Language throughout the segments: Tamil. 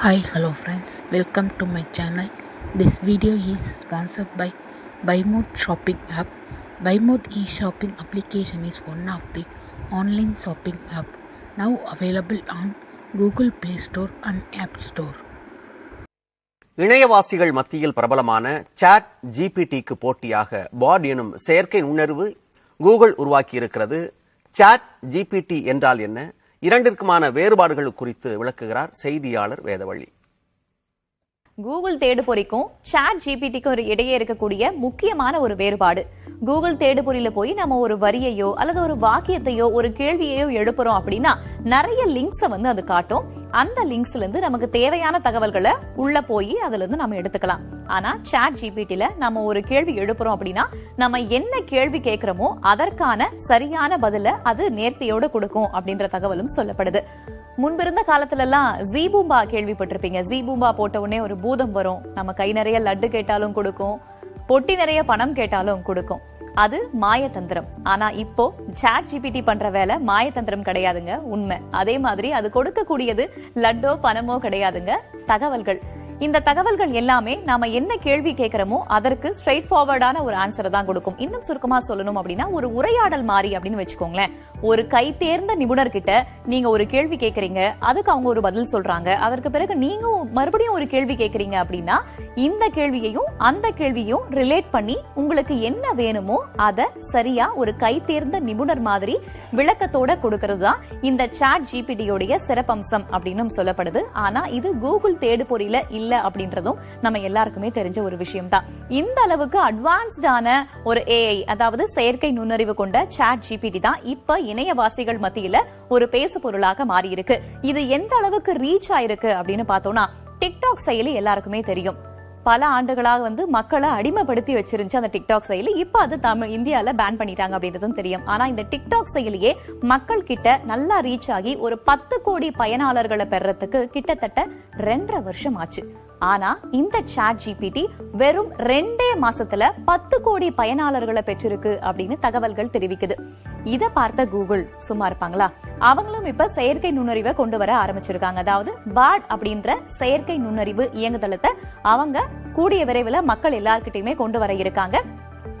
Hi, hello friends. Welcome to my channel. This video is sponsored by BuyMode shopping app. BuyMode e-shopping application is one of the online shopping app now available on Google Play Store and App Store. இணையவாசிகள் மத்தியில் பிரபலமான சாட் ஜிபிடிக்கு போட்டியாக பாட் எனும் செயற்கை நுண்ணறிவு கூகுள் உருவாக்கியிருக்கிறது. சாட் ஜிபிடி என்றால் என்ன, இரண்டிற்குமான வேறுபாடுகள் குறித்து விளக்குகிறார் செய்தியாளர் வேதவள்ளி. கூகுள் தேடுபொறிக்கும் சாட் ஜிபிடிக்கும் இடையே இருக்கக்கூடிய முக்கியமான ஒரு வேறுபாடு, கூகுள் தேடுபொறியில போய் நம்ம ஒரு வரியையோ அல்லது ஒரு வாக்கியத்தையோ ஒரு கேள்வியையோ எழுப்புறோம் அப்படின்னா நிறைய லிங்க்ஸை அது காட்டும். அந்த லிங்க்ஸ்ல இருந்து நமக்கு தேவையான தகவல்களை உள்ள போய் அதுல இருந்து நம்ம எடுத்துக்கலாம். ஆனா சாட் ஜிபிடில நம்ம ஒரு கேள்வி எழுப்புறோம் அப்படின்னா நம்ம என்ன கேள்வி கேட்கிறோமோ அதற்கான சரியான பதில அது நேர்த்தியோட கொடுக்கும் அப்படின்ற தகவலும் சொல்லப்படுது. முன்பிருந்த காலத்துல எல்லாம் ஜீபூம்பா கேள்விப்பட்டிருப்பீங்க. ஜீபூம்பா போட்ட உடனே ஒரு பூதம் வரும், நம்ம கை நிறைய லட்டு கேட்டாலும் கொடுக்கும், பொட்டி நிறைய பணம் கேட்டாலும் கொடுக்கும். அது மாயதந்திரம். ஆனா இப்போ சாட் ஜிபிடி பண்ற வேலை மாயதந்திரம் கிடையாதுங்க, உண்மை. அதே மாதிரி அது கொடுக்கக்கூடியது லட்டோ பணமோ கிடையாதுங்க, தகவல்கள். இந்த தகவல்கள் எல்லாமே நாம என்ன கேள்வி கேட்கிறோமோ அதற்கு ஸ்ட்ரெயிட் ஃபார்வர்டான ஒரு ஆன்சரை தான் கொடுக்கும். இன்னும் சுருக்கமா சொல்லணும் அப்படின்னா ஒரு உரையாடல் மாறி அப்படின்னு வச்சுக்கோங்களேன். ஒரு கை தேர்ந்த நிபுணர் கிட்ட நீங்க ஒரு கேள்வி கேட்கறீங்க, அதுக்கு அவங்க ஒரு பதில் சொல்றாங்க, அதற்கு பிறகு நீங்க மறுபடியும் ஒரு கேள்வி கேட்கறீங்க அப்படின்னா இந்த கேள்வியையும் அந்த கேள்வியும் ரிலேட் பண்ணி உங்களுக்கு என்ன வேணுமோ அதை சரியா ஒரு கை தேர்ந்த நிபுணர் மாதிரி விளக்கத்தோட கொடுக்கிறது தான் இந்த சாட் ஜிபிடியோடைய சிறப்பம்சம் அப்படின்னு சொல்லப்படுது. ஆனா இது கூகுள் தேடுபொறியில இல்ல அப்படின்றதும் நம்ம எல்லாருக்குமே தெரிஞ்ச ஒரு விஷயம் தான். இந்த அளவுக்கு அட்வான்ஸ்டான ஒரு ஏஐ, அதாவது செயற்கை நுண்ணறிவு கொண்ட சாட் ஜிபிடி தான் இப்ப இணையவாசிகள் மத்தியில ஒரு பேசு பொருளாக மாறி இருக்கு. இது எந்த அளவுக்கு ரீச் ஆயிருக்கு அப்படின்னு பார்த்தோம்னா, டிக்டாக் செயலி எல்லாருக்குமே தெரியும். பல ஆண்டுகளாக மக்களை அடிமைப்படுத்தி வச்சிருந்துச்சு அந்த டிக்டாக் செயலி. இப்ப அது இந்தியால பேன் பண்ணிட்டாங்க அப்படின்றதும் தெரியும். ஆனா இந்த டிக்டாக் செயலியே மக்கள் கிட்ட நல்லா ரீச் ஆகி ஒரு 10 கோடி பயனாளர்களை பெறறதுக்கு கிட்டத்தட்ட 2.5 வருஷம் ஆச்சு. ஆனா இந்த சாட் ஜிபிடி வெறும் 2 மாசத்துல 10 கோடி பயனாளர்களை பெற்றிருக்கு அப்படின்னு தகவல்கள் தெரிவிக்குது. இத பார்த்த கூகுள் சும்மா இருப்பாங்களா? அவங்களும் இப்ப செயற்கை நுண்ணறிவை கொண்டு வர ஆரம்பிச்சிருக்காங்க. அதாவது பாட் அப்படின்ற செயற்கை நுண்ணறிவு இயங்குதளத்தை அவங்க கூடிய விரைவில் மக்கள் எல்லார்கிட்டயுமே கொண்டு வர இருக்காங்க.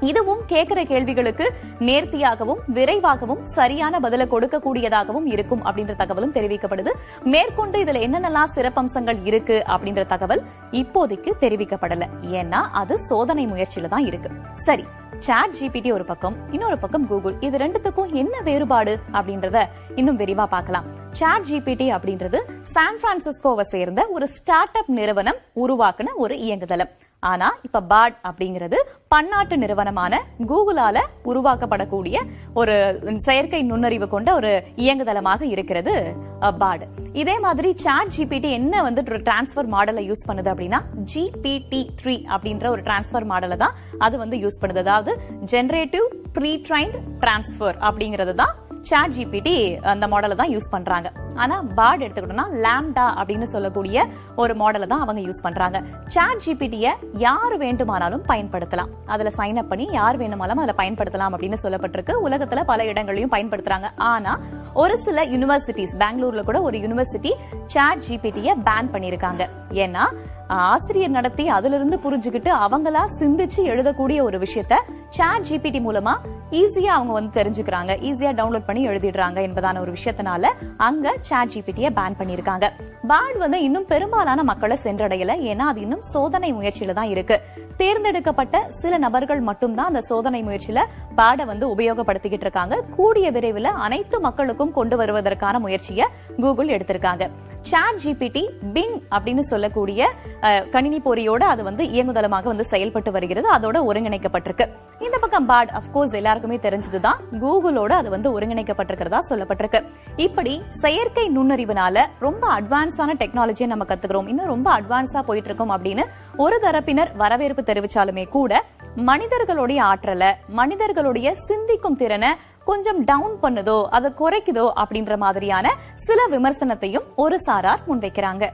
இதுவும் கேட்கிற கேள்விகளுக்கு நேர்த்தியாகவும் விரைவாகவும் சரியான பதில கொடுக்கக்கூடியதாகவும் இருக்கும் அப்படின்ற தகவலும் தெரிவிக்கப்படுது. மேற்கொண்டு இதுல என்னென்னலாம் சிறப்பம்சங்கள் இருக்கு அப்படின்ற தகவல் இப்போதைக்கு தெரிவிக்கப்படல. ஏன்னா அது சோதனை முயற்சியில தான் இருக்கு. சரி, சாட் ஜிபிடி ஒரு பக்கம், இன்னொரு பக்கம் கூகுள். இது ரெண்டுத்துக்கும் என்ன வேறுபாடு அப்படின்றத இன்னும் விரிவா பார்க்கலாம். சாட் ஜிபிடி அப்படின்றது சான் பிரான்சிஸ்கோவை சேர்ந்த ஒரு ஸ்டார்ட் அப் நிறுவனம் உருவாக்குன ஒரு இயங்குதளம். ஆனா இப்ப பாட் அப்படிங்கிறது பன்னாட்டு நிறுவனமான கூகுளால உருவாக்கப்படக்கூடிய ஒரு செயற்கை நுண்ணறிவு கொண்ட ஒரு இயங்குதளமாக இருக்கிறது பாட். இதே மாதிரி சாட் ஜிபிடி என்ன டிரான்ஸ்பர் மாடலை யூஸ் பண்ணுது அப்படின்னா GPT-3 அப்படின்ற ஒரு டிரான்ஸ்பர் மாடலை தான் அது யூஸ் பண்ணுது. அதாவது ஜெனரேட்டிவ் ப்ரீ ட்ரைன்ட் டிரான்ஸ்பர் அப்படிங்கிறது தான் சாட் ஜிபிடி அந்த மாடலை தான் யூஸ் பண்றாங்க. ஆனா பாட் எடுத்துக்கிட்டோம்னா லாம்டா அப்படின்னு சொல்லக்கூடிய ஒரு மாடலை தான் அவங்க யூஸ் பண்றாங்க. சாட் ஜிபிடியை யார் வேண்டுமானாலும் பயன்படுத்தலாம். அதுல சைன் அப் பண்ணி யார் வேணுமானாலும் அதுல பயன்படுத்தலாம் அப்படின்னு சொல்லப்பட்டிருக்கு. உலகத்துல பல இடங்களையும் பயன்படுத்துறாங்க. ஆனா ஒரு சில யூனிவர்சிட்டிஸ், பெங்களூர்ல கூட ஒரு யூனிவர்சிட்டி சாட் ஜிபிடியை பேன் பண்ணிருக்காங்க. ஏன்னா ஆசிரியர் நடத்தி அதுல இருந்து புரிஞ்சுக்கிட்டு அவங்களா சிந்திச்சு எழுதக்கூடிய ஒரு விஷயத்த சாட் ஜிபிடி மூலமா ஈஸியா அவங்க தெரிஞ்சுக்கிறாங்க, ஈஸியா டவுன்லோட் பண்ணி எழுதிடுறாங்க என்பதான ஒரு விஷயத்தினால அங்க சாட் ஜிபிடியை பேன் பண்ணிருக்காங்க. பாட் இன்னும் பெரும்பாலான மக்களை சென்றடையல. ஏன்னா அது இன்னும் சோதனை முயற்சியில தான் இருக்கு. தேர்ந்தெடுக்கப்பட்ட சில நபர்கள் மட்டும்தான் அந்த சோதனை முயற்சியில பாட உபயோகப்படுத்திக்கிட்டு இருக்காங்க. கூடிய விரைவில் அனைத்து மக்களுக்கும் கொண்டு வருவதற்கான முயற்சியை கூகுள் எடுத்திருக்காங்க. சாட் ஜிபிடி பிங் அப்படின்னு சொல்லக்கூடிய கணினி பொறியோட அது இயங்குதளமாக செயல்பட்டு வருகிறது. அதோட ஒருங்கிணைக்கப்பட்டிருக்கு. இந்த பக்கம் பாட் அப்கோர்ஸ் எல்லாருக்குமே தெரிஞ்சதுதான், கூகுளோட அது ஒருங்கிணைக்கப்பட்டிருக்கிறதா சொல்லப்பட்டிருக்கு. இப்படி செயற்கை நுண்ணறிவுனால ரொம்ப அட்வான்ஸான டெக்னாலஜியை நம்ம கத்துக்கிறோம், இன்னும் ரொம்ப அட்வான்ஸா போயிட்டு இருக்கோம் அப்படின்னு ஒரு தரப்பினர் வரவேற்பு தெரிவிச்சாலுமே கூட மனிதர்களுடைய ஆற்றலை, மனிதர்களுடைய சிந்திக்கும் திறனை கொஞ்சம் டவுன் பண்ணுதோ, அதை குறைக்குதோ அப்படின்ற மாதிரியான சில விமர்சனத்தையும் ஒரு சாரார் முன்வைக்கிறாங்க.